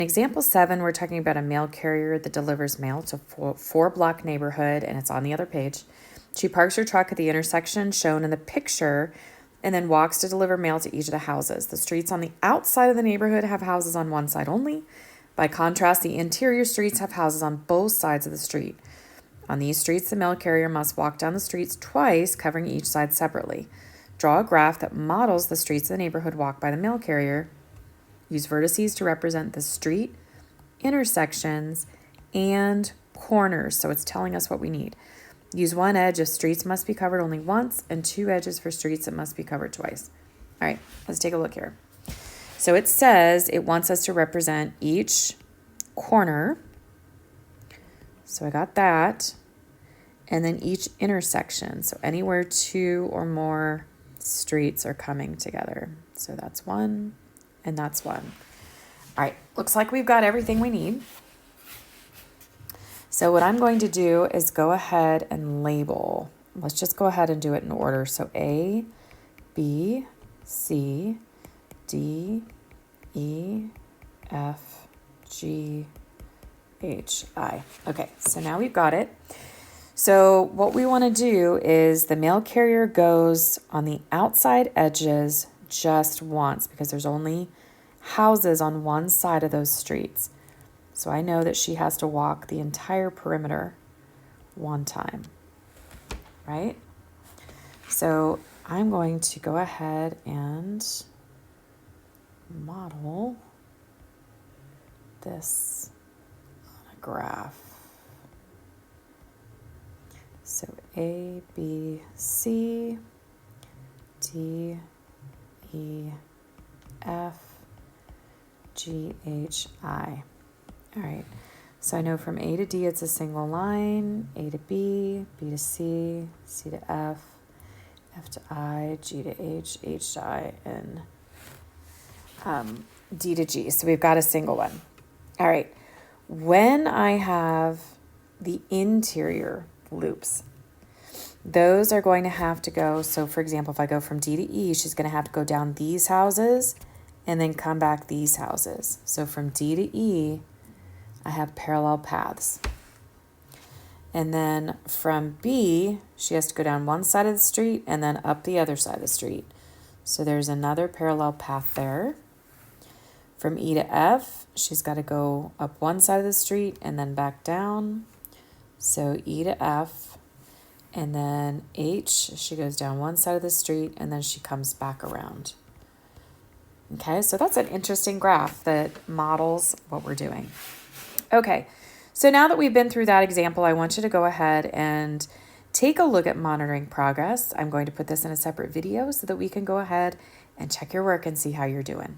Example 7, we're talking about a mail carrier that delivers mail to a 4-block neighborhood, and it's on the other page. She parks her truck at the intersection shown in the picture and then walks to deliver mail to each of the houses. The streets on the outside of the neighborhood have houses on one side only. By contrast, the interior streets have houses on both sides of the street. On these streets, the mail carrier must walk down the streets twice, covering each side separately. Draw a graph that models the streets of the neighborhood walked by the mail carrier. Use vertices to represent the street, intersections, and corners. So it's telling us what we need. Use one edge if streets must be covered only once, and 2 edges for streets that must be covered twice. All right, let's take a look here. So it says it wants us to represent each corner. So I got that. And then each intersection. So anywhere 2 or more streets are coming together. So that's 1 and that's 1. All right, looks like we've got everything we need. So what I'm going to do is go ahead and label. Let's just go ahead and do it in order. So A, B, C, D, E, F, G, H, I. Okay, so now we've got it. So what we want to do is the mail carrier goes on the outside edges just once because there's only houses on one side of those streets. So I know that she has to walk the entire perimeter one time, right? So I'm going to go ahead and model this on a graph. So A, B, C, D, E, F, G, H, I. All right, so I know from A to D it's a single line, A to B, B to C, C to F, F to I, G to H, H to I, and D to G. So we've got a single one. All right, when I have the interior loops, those are going to have to go, so for example, if I go from D to E, she's going to have to go down these houses and then come back these houses. So from D to E, I have parallel paths. And then from B, she has to go down one side of the street and then up the other side of the street. So there's another parallel path there. From E to F, she's got to go up one side of the street and then back down. So E to F, and then H, she goes down one side of the street and then she comes back around. Okay, so that's an interesting graph that models what we're doing. Okay, so now that we've been through that example, I want you to go ahead and take a look at monitoring progress. I'm going to put this in a separate video so that we can go ahead and check your work and see how you're doing.